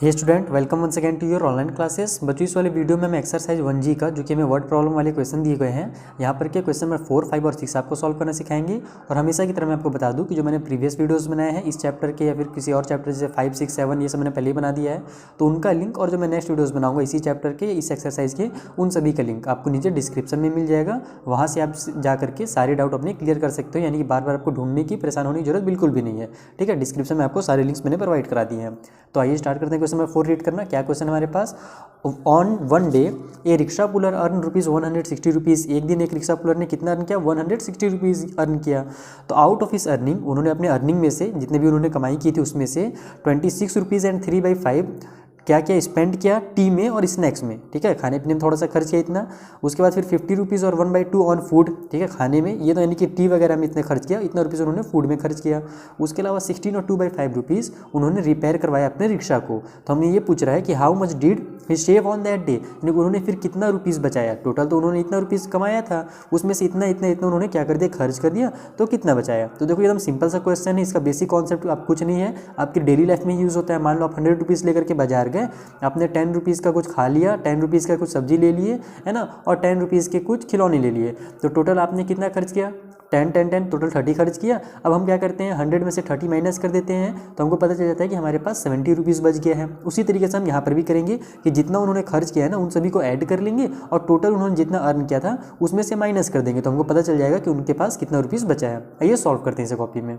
Hey student, welcome once again to your online classes. बच्चों, इस वाले वीडियो में मैं एक्सरसाइज 1G का जो कि हमें वर्ड प्रॉब्लम वाले क्वेश्चन दिए गए हैं, यहाँ पर के क्वेश्चन नंबर 4, 5 और 6 आपको सॉल्व करना सिखाएंगे। और हमेशा की तरह मैं आपको बता दूं कि जो मैंने प्रीवियस वीडियोस बनाए हैं इस चैप्टर के या फिर किसी और चैप्टर जैसे 5, 6, 7 ये सब मैंने पहले ही बना दिया है, तो उनका लिंक और जो मैं नेक्स्ट वीडियोज़ बनाऊँगा इसी चैप्टर के इस एक्सरसाइज के उन सभी का लिंक आपको नीचे डिस्क्रिप्शन में मिल जाएगा। वहाँ से आप जा करके सारे डाउट अपने क्लियर कर सकते हो, यानी कि बार बार आपको ढूंढने की परेशान होने की जरूरत बिल्कुल भी नहीं है। ठीक है, डिस्क्रिप्शन में आपको सारे लिंक्स मैंने प्रोवाइड करा दिए हैं। तो आइए स्टार्ट करते हैं। क्वेश्चन नंबर 4 रीड करना। क्या क्वेश्चन हमारे पास, on one day a rickshaw puller earn ₹160। एक दिन एक रिक्शा पुलर ने कितना अर्न किया? ₹160 अर्न किया। तो आउट ऑफ इस अर्निंग उन्होंने अपने अर्निंग में से जितने भी उन्होंने कमाई की थी उसमें से ₹26.3/5 क्या क्या स्पेंड किया टी में और स्नैक्स में। ठीक है, खाने पीने में थोड़ा सा खर्च किया इतना। उसके बाद फिर ₹50 और 1/2 ऑन फूड। ठीक है, खाने में ये तो यानी कि टी वगैरह में इतने खर्च किया, इतना रुपीज़ उन्होंने फूड में खर्च किया। उसके अलावा 16 और 2/5 उन्होंने रिपेयर करवाया अपने रिक्शा को। तो हमें ये पूछ रहा है कि how much did he save on that day, यानी उन्होंने फिर कितना रुपीज़ बचाया। टोटल तो उन्होंने इतना रुपीज़ कमाया था, उसमें से इतना इतना इतना उन्होंने क्या कर दिया, खर्च कर दिया। तो कितना बचाया? तो देखो एकदम सिंपल सा क्वेश्चन है, इसका बेसिक कॉन्सेप्ट आप कुछ नहीं है, आपकी डेली लाइफ में यूज़ होता है। मान लो आप ₹100 लेकर के बाजार गए, आपने ₹10 का कुछ खा लिया, ₹10 का कुछ सब्जी ले लिए, है ना, और ₹10 के कुछ खिलौने ले लिए। तो टोटल आपने कितना खर्च किया? 10 10 10 टोटल 30 खर्च किया। अब हम क्या करते हैं, 100 में से 30 माइनस कर देते हैं, तो हमको पता चल जाता है कि हमारे पास ₹70 बच गया है। उसी तरीके से हम यहाँ पर भी करेंगे कि जितना उन्होंने खर्च किया है ना उन सभी को ऐड कर लेंगे और टोटल उन्होंने जितना अर्न किया था उसमें से माइनस कर देंगे, तो हमको पता चल जाएगा कि उनके पास कितना रुपीज़ बचा है। आइए सॉल्व करते हैं इसे कॉपी में।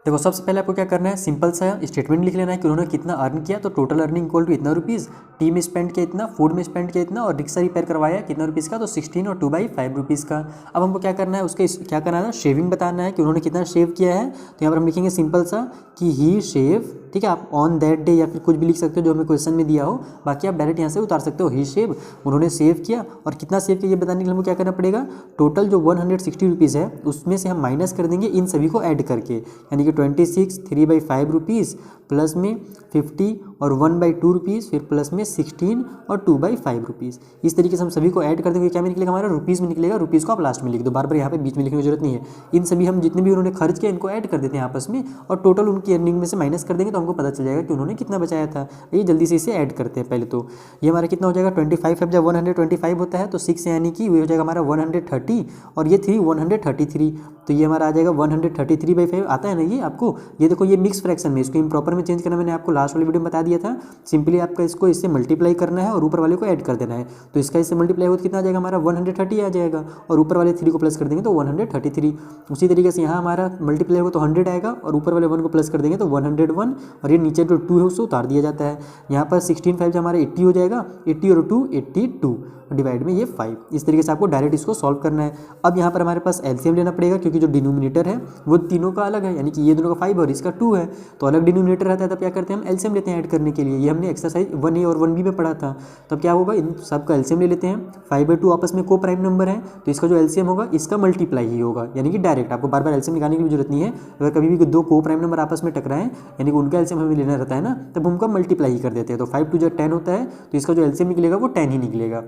देखो, सबसे पहले आपको क्या करना है, सिंपल सा स्टेटमेंट लिख लेना है कि उन्होंने कितना अर्न किया। तो टोटल अर्निंग इक्वल टू इतना रुपीज़, टी में स्पेंड किया इतना, फूड में स्पेंड किया इतना, और रिक्शा रिपेयर करवाया कितना रुपीज़ का? तो 16 और 2/5 का। अब हमको क्या करना है, उसके क्या करना है, शेविंग बताना है कि उन्होंने कितना शेव किया है। तो यहाँ पर हम लिखेंगे सिंपल सा कि ही शेव। ठीक है, आप ऑन दैट डे या फिर कुछ भी लिख सकते हो जो हमें क्वेश्चन में दिया हो, बाकी आप डायरेक्ट यहाँ से उतार सकते हो। ही शेव, उन्होंने सेव किया। और कितना सेव किया ये बताने के लिए हमको क्या करना पड़ेगा, टोटल जो ₹160 है उसमें से हम माइनस कर देंगे इन सभी को ऐड करके, यानी कि 26 ₹3/5 प्लस में 50 और 1/2 फिर प्लस में 16 और 2/5। इस तरीके से हम सभी को ऐड कर देंगे। क्या में निकलेगा हमारा? रुपीज़ में निकलेगा। रुपीज़ को आप लास्ट में लिख दो, बार बार यहाँ पे बीच में लिखने की जरूरत नहीं है। इन सभी हम जितने भी उन्होंने खर्च किया इनको ऐड कर देते हैं आपस में, और टोटल उनकी अर्निंग में से माइनस कर देंगे, तो हमको पता चल जाएगा कि उन्होंने कितना बचाया था। ये जल्दी से इसे ऐड करते हैं पहले। तो ये हमारा कितना हो जाएगा, 25 जब 125 होता है तो 6 यानी कि वो हो जाएगा हमारा 130, और ये 3 133। तो ये हमारा आ जाएगा 133/5 आता है ना ये आपको। ये देखो, ये मिक्स फ्रैक्शन में, इसको इम्प्रॉपर में चेंज करना मैंने आपको लास्ट वाली वीडियो में बता दिया था। सिंपली आपका इसको इससे मल्टीप्लाई करना है और ऊपर वाले को ऐड कर देना है। तो इसका इससे मल्टीप्लाई हो तो कितना आ जाएगा हमारा? 130 आ जाएगा, और ऊपर वाले 3 को प्लस कर देंगे तो 133। उसी तरीके से यहाँ हमारा मल्टीप्लाई होगा तो 100 आएगा, और ऊपर वाले 1 को प्लस कर देंगे तो 101, और ये नीचे जो 2 है उसको उतार दिया जाता है। यहाँ पर 16 5 हमारा 80 हो जाएगा, 80 और 2 82 डिवाइड में ये 5। इस तरीके से आपको डायरेक्ट इसको सॉल्व करना है। अब यहाँ पर हमारे पास एलसीएम लेना पड़ेगा, क्योंकि जो डिनोमिनेटर है वो तीनों का अलग है, यानी कि ये दोनों का 5 और इसका 2 है, तो अलग डिनोमिनेटर रहता है। तब क्या करते हैं, हम एलसीएम लेते हैं ऐड करने के लिए। ये हमने एक्सरसाइज 1A और 1B में पढ़ा था। तब क्या होगा, इन सब का एलसीएम ले लेते हैं। 5/2 आपस में को प्राइम नंबर है, तो इसका जो एलसीएम होगा इसका मल्टीप्लाई ही होगा, यानी कि डायरेक्ट। आपको बार बार एलसीएम निकालने की भी जरूरत नहीं है। अगर कभी भी 2 को प्राइम नंबर आपस में टकराएं, यानी कि उनका एलसीएम हमें लेना रहता है ना, तब उनका मल्टीप्लाई ही कर देते हैं। तो 5 2 10 होता है, तो इसका जो एलसीएम निकलेगा वो 10 ही निकलेगा।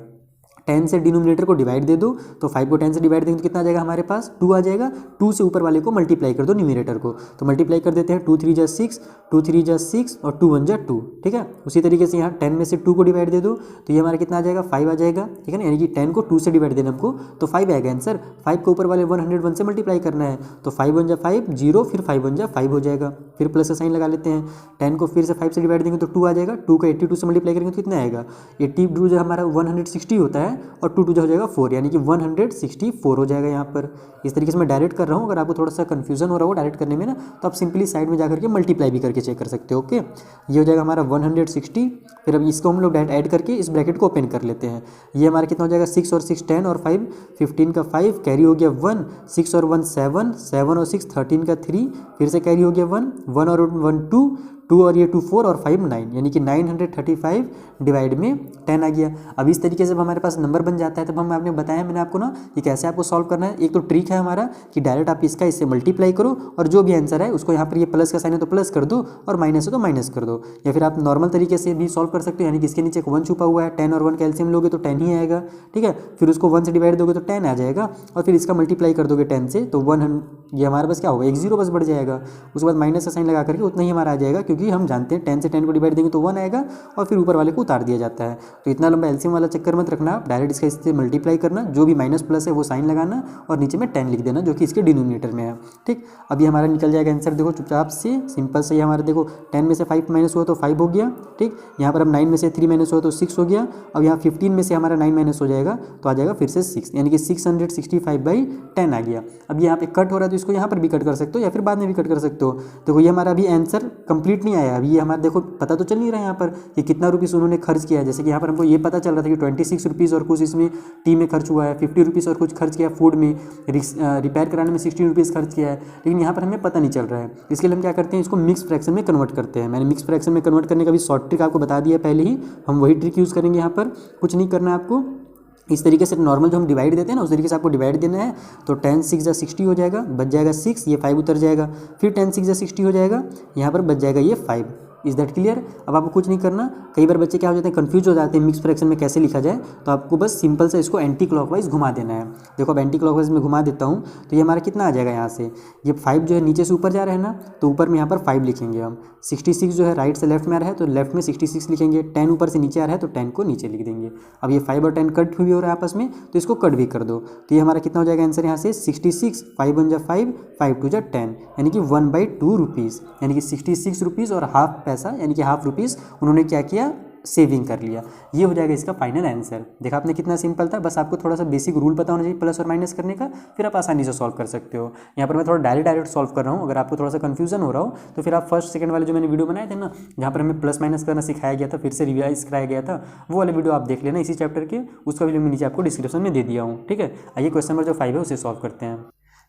10 से डिनोमिनेटर को डिवाइड दे दो, तो 5 को 10 से डिवाइड देंगे तो कितना आ जाएगा हमारे पास? 2 आ जाएगा। 2 से ऊपर वाले को मल्टीप्लाई कर दो न्यूमिनेटर को, तो मल्टीप्लाई कर देते हैं। 2 3 जा 6, 2 3 जा 6 और 2 1 जा 2। ठीक है, उसी तरीके से यहाँ 10 में से 2 को डिवाइड दे दो, तो ये हमारा कितना आ जाएगा? 5 आ जाएगा। ठीक है ना, यानी कि 10 को 2 से डिवाइड देना हमको, तो 5 आएगा आंसर। 5 को ऊपर वाले 101 से मल्टीप्लाई करना है, तो 5 1 जा 5 0, फिर 5 1 जा 5 हो जाएगा। फिर प्लस का साइन लगा लेते हैं। 10 को फिर से 5 से डिवाइड देंगे तो 2 आ जाएगा। 2 को 82 से मल्टीप्लाई करेंगे तो कितना आएगा? 82 जो हमारा 160 होता है, और 2 2 जो 4, यानी कि 164 हो जाएगा यहाँ पर। इस तरीके से मैं डायरेक्ट कर रहा हूँ। अगर आपको थोड़ा सा कंफ्यूजन हो रहा हो डायरेक्ट करने में ना, तो आप सिंपली साइड में जाकर के मल्टीप्लाई भी करके चेक कर सकते हो। ओके, ये हो जाएगा हमारा 160। फिर अब इसको हम लोग डायरेक्ट ऐड करके इस ब्रैकेट को ओपन कर लेते हैं। ये हमारा कितना हो जाएगा? 6 और 6 10 और 5 15 का 5, कैरी हो गया 1, 6 और 1 7, 7 और 6 13 का 3, फिर से कैरी हो गया 1, 1 और 1 2, 2 और ये 2 4 और 5 9, यानी कि 935 डिवाइड में 10 आ गया। अब इस तरीके से जब हमारे पास नंबर बन जाता है तब हम आपने बताया मैंने आपको ना कि कैसे आपको सॉल्व करना है। एक तो ट्रिक है हमारा कि डायरेक्ट आप इसका इससे मल्टीप्लाई करो, और जो भी आंसर है उसको यहाँ पर ये प्लस का साइन है तो प्लस कर दो, और माइनस है तो माइनस कर दो। या फिर आप नॉर्मल तरीके से भी सॉल्व कर सकते हो, यानी कि इसके नीचे एक 1 छुपा हुआ है, 10 और 1 का एलसीएम लोगे तो 10 ही आएगा। ठीक है, फिर उसको 1 से डिवाइड दोगे तो 10 आ जाएगा, और फिर इसका मल्टीप्लाई कर दोगे 10 से, तो ये हमारे पास क्या होगा, एक जीरो बस बढ़ जाएगा, उसके बाद माइनस का साइन लगा करके उतना ही हमारा आ जाएगा, क्योंकि हम जानते हैं 10 से 10 को डिवाइड देंगे तो 1 आएगा और फिर ऊपर वाले को उतार दिया जाता है। तो इतना लंबा एलसीएम वाला चक्कर मत रखना, डायरेक्ट इसका इससे मल्टीप्लाई करना, जो भी माइनस प्लस है वो साइन लगाना और नीचे में 10 लिख देना जो कि इसके डिनोमिनेटर में है। ठीक, अभी हमारा निकल जाएगा आंसर, देखो चुपचाप से सिंपल से हमारा देखो 10 में से 5 माइनस हुआ तो 5 हो गया। ठीक, यहाँ पर अब 9 में से 3 माइनस हुआ तो 6 हो गया। अब यहाँ 15 में से हमारा 9 माइनस हो जाएगा तो आ जाएगा फिर से 6, यानी कि 665/10 आ गया। अब यहाँ पे कट हो रहा है तो इसको यहाँ पर भी कट कर सकते हो या फिर बाद में भी कट कर सकते हो। देखो ये हमारा अभी आंसर कंप्लीट नहीं आया, अभी ये हमारा देखो पता तो चल नहीं रहा है यहाँ पर कि कितना रुपीज़ उन्होंने खर्च किया है। जैसे कि यहाँ पर हमको ये पता चल रहा था कि 26 रुपीज़ और कुछ इसमें टी में खर्च हुआ है, 50 रुपीज़ और कुछ खर्च किया है फूड में, रिपेयर कराने में 16 रुपीज़ खर्च किया है, लेकिन यहाँ पर हमें पता नहीं चल रहा है। इसके लिए हम क्या करते हैं, इसको मिक्स फ्रैक्शन में कन्वर्ट करते हैं। मैंने मिक्स फ्रैक्शन में कन्वर्ट करने का भी शॉर्ट ट्रिक आपको बता दिया पहले ही, हम वही ट्रिक यूज़ करेंगे यहाँ पर, कुछ नहीं करना है आपको। इस तरीके से नॉर्मल जो हम डिवाइड देते हैं ना उस तरीके से आपको डिवाइड देना है। तो 10 6 60 हो जाएगा, बच जाएगा 6, ये 5 उतर जाएगा, फिर 10 6 60 हो जाएगा, यहाँ पर बच जाएगा ये 5। Is that clear? अब आपको कुछ नहीं करना। कई बार बच्चे क्या हो जाते हैं, कंफ्यूज हो जाते हैं मिक्स फ्रैक्शन में कैसे लिखा जाए, तो आपको बस सिंपल से इसको एंटी क्लॉकवाइज घुमा देना है। देखो अब एंटी क्लॉकवाइज में घुमा देता हूँ तो ये हमारा कितना आ जाएगा, यहाँ से ये 5 जो है नीचे से ऊपर जा रहा है ना, तो ऊपर में यहाँ पर 5 लिखेंगे हम। 66 जो है राइट से लेफ्ट में आ रहा है तो लेफ्ट में 66 लिखेंगे। 10 ऊपर से नीचे आ रहा है तो 10 को नीचे लिख देंगे। अब ये 5 और 10 कट भी हो रहा है आपस में तो इसको कट भी कर दो, तो ये हमारा कितना हो जाएगा आंसर यहाँ से 66, 5 1 जा 5, 5 2 जा 10, यानी कि 1/2 रुपीज़, यानी कि 66 रुपीज़ और हाफ पैसा यानी कि हाफ रुपीज़ उन्होंने क्या किया, सेविंग कर लिया। ये हो जाएगा इसका फाइनल आंसर। देखा आपने कितना सिंपल था, बस आपको थोड़ा सा बेसिक रूल पता होना चाहिए प्लस और माइनस करने का, फिर आप आसानी से सॉल्व कर सकते हो। यहाँ पर मैं थोड़ा डायरेक्ट सॉल्व कर रहा हूँ, अगर आपको थोड़ा सा कन्फ्यूजन हो रहा हो तो फिर आप फर्स्ट सेकंड वाले जो मैंने वीडियो बनाए थे ना, जहाँ पर हमें प्लस माइनस करना सिखाया गया था, फिर से रिवाइज कराया गया था, वो वाले वीडियो आप देख लेना इसी चैप्टर के, उसका भी लिंक नीचे आपको डिस्क्रिप्शन में दे दिया हूँ। ठीक है, आइए क्वेश्चन नंबर जो 5 है उसे सॉल्व करते हैं।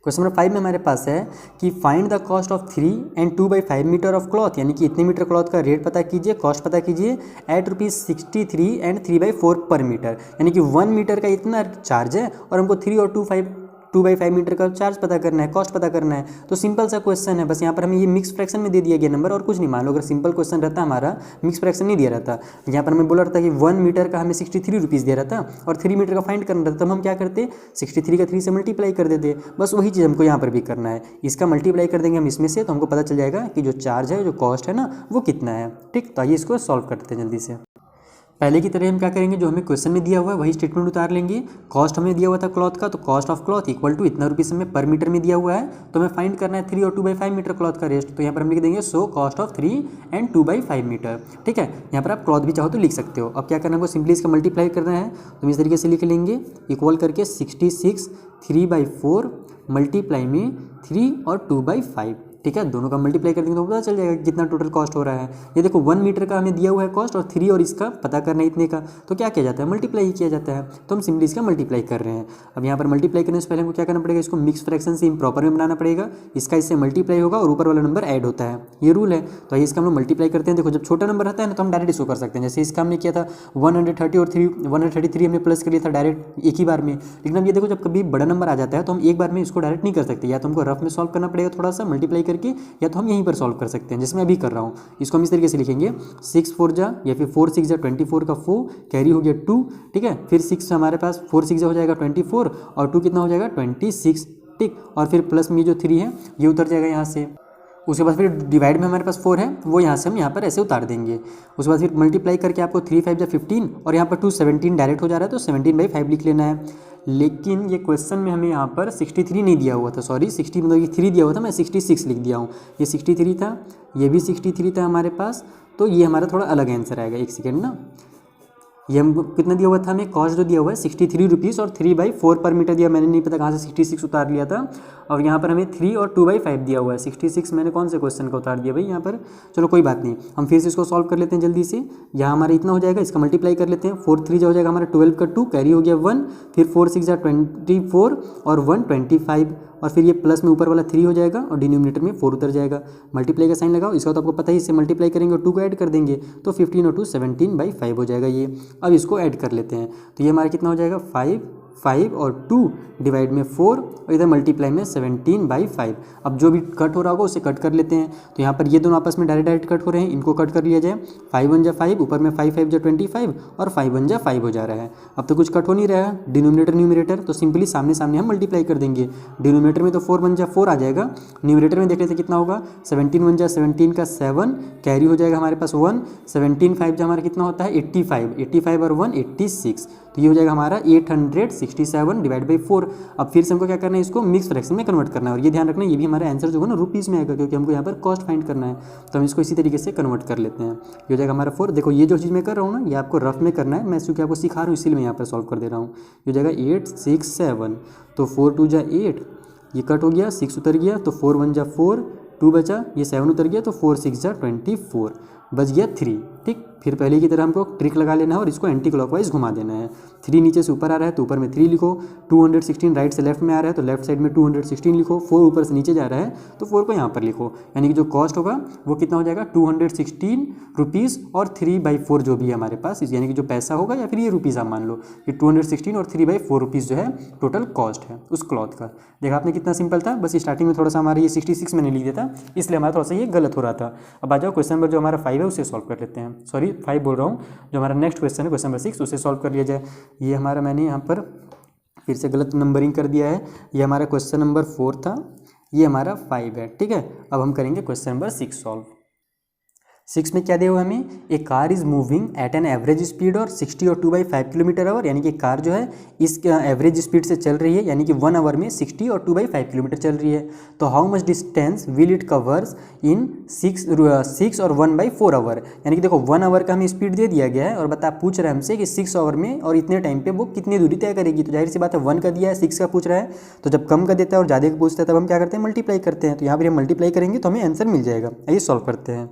क्वेश्चन नंबर 5 में हमारे पास है कि find the cost of 3 and 2/5 metre of cloth, यानी कि इतने मीटर क्लॉथ का रेट पता कीजिए, कॉस्ट पता कीजिए एट ₹63 and 3/4 पर मीटर, यानी कि 1 मीटर का इतना चार्ज है और हमको 3 और 2/5 मीटर का चार्ज पता करना है, कॉस्ट पता करना है। तो सिंपल सा क्वेश्चन है, बस यहाँ पर हमें ये मिक्स फ्रैक्शन में दे दिया गया नंबर और कुछ नहीं। मान लो अगर सिंपल क्वेश्चन रहता हमारा, मिक्स फ्रैक्शन नहीं दिया रहता, यहाँ पर हमें बोला रहता कि 1 मीटर का हमें 63 रुपीज़ दे रहा था और 3 मीटर का फाइंड करना रहता, तब हम क्या करते, 63 का 3 से मल्टीप्लाई कर देते। बस वही चीज़ हमको यहाँ पर भी करना है, इसका मल्टीप्लाई कर देंगे हम इसमें से, तो हमको पता चल जाएगा कि जो चार्ज है, जो कॉस्ट है ना, वो कितना है। ठीक, तो आइए इसको सॉल्व करते हैं जल्दी से। पहले की तरह हम क्या करेंगे, जो हमें क्वेश्चन में दिया हुआ है वही स्टेटमेंट उतार लेंगे। कॉस्ट हमें दिया हुआ था क्लॉथ का, तो cost of cloth equal to इतना रुपीज़ हमें पर मीटर में दिया हुआ है, तो हमें फाइंड करना है 3 और 2/5 मीटर क्लॉथ का रेस्ट। तो यहाँ पर हम लिख देंगे so cost of 3 and 2/5 metre. ठीक है, यहाँ पर आप क्लॉथ भी चाहो तो लिख सकते हो। अब क्या करना है, हमको सिंपली इसका मल्टीप्लाई करना है, तो हम इस तरीके से लिख लेंगे इक्वल करके 66 3/4 मल्टीप्लाई में 3 और 2/5। ठीक है, दोनों का मल्टीप्लाई कर देंगे तो पता चल जाएगा कितना टोटल कॉस्ट हो रहा है। ये देखो 1 मीटर का हमें दिया हुआ है कॉस्ट और 3 और इसका पता करना है इतने का, तो क्या किया जाता है, मल्टीप्लाई ही किया जाता है। तो हम सिंपली इसका मल्टीप्लाई कर रहे हैं। अब यहाँ पर मल्टीप्लाई करने से पहले हमको क्या करना पड़ेगा, इसको मिक्स फ्रैक्शन से इम्प्रॉपर में बनाना पड़ेगा। इसका इससे मल्टीप्लाई होगा और ऊपर वाला नंबर ऐड होता है, ये रूल है। तो इसका हम लोग मल्टीप्लाई करते हैं। देखो जब छोटा नंबर रहता है ना तो हम डायरेक्ट इसको कर सकते हैं, जैसे इसका हमने किया था 130 और 133 हमने प्लस कर लिया था डायरेक्ट एक ही बार में। लेकिन अब ये देखो जब कभी बड़ा नंबर आ जाता है तो हम एक बार में इसको डायरेक्ट नहीं कर सकते, या तो हमको रफ में सॉल्व करना पड़ेगा थोड़ा सा मल्टीप्लाई करके, या तो हम यहीं पर सॉल्व कर सकते हैं जैसे मैं अभी कर रहा हूँ। इसको हम इस तरीके से लिखेंगे 6 4 जा या फिर 4 6 जा 24 का 4 कैरी हो गया 2। ठीक है, फिर 6 हमारे पास 4 6 जा हो जाएगा 24 और 2 कितना हो जाएगा 26। ठीक, और फिर प्लस में जो 3 है ये उतर जाएगा यहाँ से। उसके बाद फिर डिवाइड में हमारे पास 4 है, वो यहाँ से हम यहाँ पर ऐसे उतार देंगे। उसके बाद फिर मल्टीप्लाई करके आपको 3 5 जा 15 और यहाँ पर 2 17 डायरेक्ट हो जा रहा है, तो 17/5 लिख लेना है। लेकिन ये क्वेश्चन में हमें यहाँ पर 63 नहीं दिया हुआ था, सॉरी 60 मतलब ये 3 दिया हुआ था, मैं 66 लिख दिया हूँ। ये 63 था, ये भी 63 था हमारे पास, तो ये हमारा थोड़ा अलग आंसर आएगा। एक सेकेंड ना, ये हमको कितना दिया हुआ था, हमें कॉस्ट जो दिया हुआ है 63 रुपीज़ और 3/4 पर मीटर दिया, मैंने नहीं पता कहाँ से 66 उतार लिया था। और यहाँ पर हमें 3 और 2/5 दिया हुआ है। 66 मैंने कौन से क्वेश्चन का उतार दिया भाई यहाँ पर, चलो कोई बात नहीं, हम फिर से इसको सॉल्व कर लेते हैं जल्दी से। यहाँ हमारा इतना हो जाएगा, इसका मल्टीप्लाई कर लेते हैं। 4 3 जो हो जाएगा हमारा 12 का 2 कैरी हो गया 1, फिर 4 6 जा 24 और 1 25 और फिर ये प्लस में ऊपर वाला 3 हो जाएगा और डिनोमिनेटर में 4 उतर जाएगा। मल्टीप्लाई का साइन लगाओ, इसका तो आपको पता ही, इससे मल्टीप्लाई करेंगे और 2 को ऐड कर देंगे तो 15 और 2 17/5 हो जाएगा ये। अब इसको ऐड कर लेते हैं, तो ये हमारा कितना हो जाएगा 5 5 और 2 डिवाइड में 4 और इधर मल्टीप्लाई में 17/5। अब जो भी कट हो रहा होगा उसे कट कर लेते हैं। तो यहाँ पर ये दोनों आपस में डायरेक्ट कट हो रहे हैं, इनको कट कर लिया जाए। 5 1 जा 5, ऊपर में 5 5 जा 25 और 5 1 जा 5 हो जा रहा है। अब तो कुछ कट हो नहीं रहा है, डिनोमिनेटर न्यूमरेटर, तो सिंपली सामने सामने हम मल्टीप्लाई कर देंगे। डिनोमिनेटर में तो 4 1 जा 4 आ जाएगा, न्यूमरेटर में देख लेते कितना होगा। 17 1 जा 17 का 7, कैरी हो जाएगा हमारे पास 1। 17 5 जा हमारा कितना होता है 85, 85 और 1 86, तो ये हो जाएगा हमारा 867 डिवाइड बाई 4। अब फिर से हमको क्या करना है, इसको मिक्स फ्रैक्शन में कन्वर्ट करना है। और ये ध्यान रखना, ये भी हमारा आंसर जो है ना रुपीज़ में आएगा, क्योंकि हमको यहाँ पर कॉस्ट फाइंड करना है। तो हम इसको इसी तरीके से कन्वर्ट कर लेते हैं। ये हो जाएगा हमारा 4। देखो ये जो चीज़ मैं कर रहा हूँ ना, ये आपको रफ में करना है, मैं क्योंकि आपको सिखा रहा हूँ इसीलिए मैं यहाँ पर सॉल्व कर दे रहा हूँ। ये हो जाएगा 8 6 7, तो 4 2 जा 8, ये कट हो गया, 6 उतर गया, तो 4 1 जा 4, 2 बचा, ये 7 उतर गया, तो 4 6 जा 24, बच गया 3। ठीक, फिर पहले की तरह हमको ट्रिक लगा लेना है और इसको एंटी क्लॉकवाइज घुमा देना है। 3 नीचे से ऊपर आ रहा है तो ऊपर में 3 लिखो, 216 राइट से लेफ्ट में आ रहा है तो लेफ्ट साइड में 216 लिखो, 4 ऊपर से नीचे जा रहा है तो 4 को यहाँ पर लिखो। यानी कि जो कॉस्ट होगा वो कितना हो जाएगा 216 रुपीज़ और 3/4 जो भी है हमारे पास, यानी कि जो पैसा होगा या फिर ये रुपीज़ आप मान लो कि 216 और 3/4 रुपीज़ जो है टोटल कॉस्ट है उस क्लॉथ का। देखा आपने कितना सिंपल था, बस स्टार्टिंग में थोड़ा सा हमारा ये 66 मैंने लिख दिया था, इसलिए हमारा थोड़ा सा ये गलत हो रहा था। अब आ जाओ क्वेश्चन नंबर जो हमारा 5 है उसे सॉल्व कर लेते हैं। सॉरी 5 बोल रहा हूँ, जो हमारा नेक्स्ट क्वेश्चन है क्वेश्चन नंबर 6 उसे सॉल्व कर लिया जाए। ये हमारा मैंने यहाँ पर फिर से गलत नंबरिंग कर दिया है, ये हमारा क्वेश्चन नंबर 4 था, ये हमारा 5 है। ठीक है, अब हम करेंगे क्वेश्चन नंबर 6 सॉल्व। 6 में क्या दिया हुआ हमें, a car is moving at an average speed और 60 और 2/5 किलोमीटर आवर, यानी कि कार जो है इस एवरेज स्पीड से चल रही है, यानी कि 1 आवर में 60 और 2/5 किलोमीटर चल रही है। तो how much distance will it covers in 6 और 1/4 आवर, यानी कि देखो 1 आवर का हमें स्पीड दे दिया गया है और बता पूछ रहा है हमसे कि 6 आवर में और इतने टाइम पे वो कितनी दूरी तय करेगी। तो जाहिर सी बात है 1 का दिया है, 6 का पूछ रहा है, तो जब कम का देता है और ज़्यादा का पूछता है तब हम क्या करते हैं मल्टीप्लाई करते हैं। तो यहाँ पर हम मल्टीप्लाई करेंगे तो हमें आंसर मिल जाएगा। आइए सॉल्व करते हैं।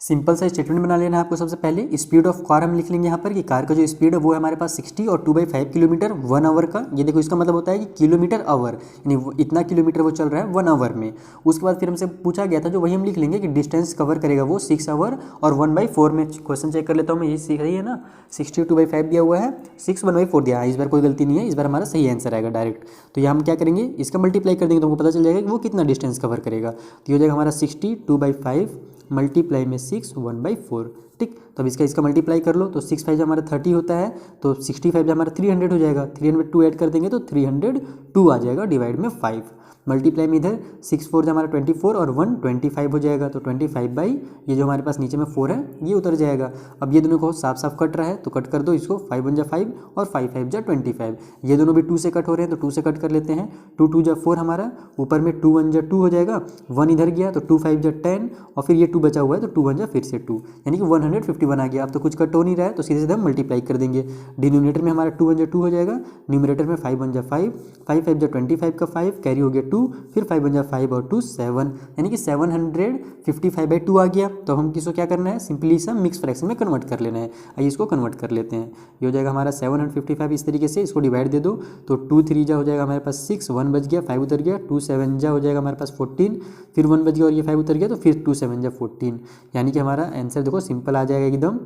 सिंपल सा स्टेटमेंट बना लेना है आपको। सबसे पहले स्पीड ऑफ कार हम लिख लेंगे यहाँ पर कि कार का जो स्पीड है वो है हमारे पास 60 और 2/5 किलोमीटर 1 आवर का। ये देखो इसका मतलब होता है कि किलोमीटर आवर, यानी इतना किलोमीटर वो चल रहा है 1 आवर में। उसके बाद फिर हमसे पूछा गया था जो वही हम लिख लेंगे कि डिस्टेंस कवर करेगा वो 6 आवर और 1/4 में। क्वेश्चन चेक कर लेता हूँ मैं, यही सीख रही है ना, 60 2/5 दिया हुआ है, 6 1/4 दिया है। इस बार कोई गलती नहीं है, इस बार हमारा सही आंसर आएगा डायरेक्ट। तो यहाँ हम क्या करेंगे, इसका मल्टीप्लाई कर देंगे तो हमको पता चल जाएगा कि वो कितना डिस्टेंस कवर करेगा। तो ये हो जाएगा हमारा 60 2/5 मल्टीप्लाई में 6 1/4। ठीक, तो अब इसका मल्टीप्लाई कर लो तो 6 5 हमारा 30 होता है, तो 65 हमारा 300 हो जाएगा, 302 ऐड कर देंगे तो 302 आ जाएगा डिवाइड में 5। मल्टीप्लाई में इधर 6 4 हमारा 24 और 1 25 हो जाएगा, तो 25 ये जो हमारे पास नीचे में 4 है ये उतर जाएगा। अब ये दोनों को साफ साफ कट रहा है तो कट कर दो इसको, 5 1 जा 5 और 5 5 जा 25। ये दोनों भी 2 से कट हो रहे हैं तो 2 से कट कर लेते हैं। 2 2 जा 4 हमारा, ऊपर में 2 1 जा 2 हो जाएगा, 1 इधर गया तो 2 5 जा 10 और फिर ये 2 बचा हुआ है तो 2 1 जा फिर से 2, यानी कि 151 आ गया। अब तो कुछ कट हो नहीं रहा है तो सीधे सीधे हम मल्टीप्लाई कर देंगे। डिनोमिनेटर में हमारा 2 1 जा 2 हो जाएगा, न्यूमरेटर में 5 1 जा 5, 5 5 जा 25 का 5 कैरी हो गया 2, फिर 5 1 जा 5 और 2 7, यानी कि 755/2 आ गया। तो हम किसको क्या करना है, सिंपली सा मिक्स फ्रैक्शन में कन्वर्ट कर लेना है। आइए इसको कन्वर्ट कर लेते हैं। ये हो जाएगा हमारा 755, इस तरीके से इसको डिवाइड दे दो तो 2 3 जा हो जाएगा हमारे पास 6, 1 बच गया, 5 उतर गया, 2 7 जा हो जाएगा हमारे पास 14, फिर 1 बच गया और ये 5 उतर गया तो फिर 2 7 जा 14, यानी कि हमारा आंसर देखो सिंपल आ जाएगा एकदम।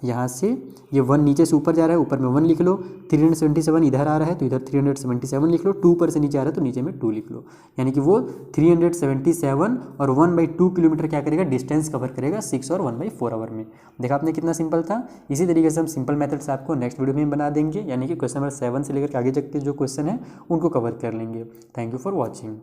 यहाँ से ये 1 नीचे से ऊपर जा रहा है, ऊपर में 1 लिख लो, 377 इधर आ रहा है तो इधर 377 लिख लो, 2 ऊपर से नीचे आ रहा है तो नीचे में 2 लिख लो, यानी कि वो 377 और 1/2 किलोमीटर क्या करेगा, डिस्टेंस कवर करेगा 6 और 1/4 आवर में। देखा आपने कितना सिंपल था। इसी तरीके से हम सिंपल मेथड्स आपको नेक्स्ट वीडियो में बना देंगे, यानी कि क्वेश्चन नंबर 7 से लेकर आगे तक के जो क्वेश्चन है उनको कवर कर लेंगे। Thank you for watching.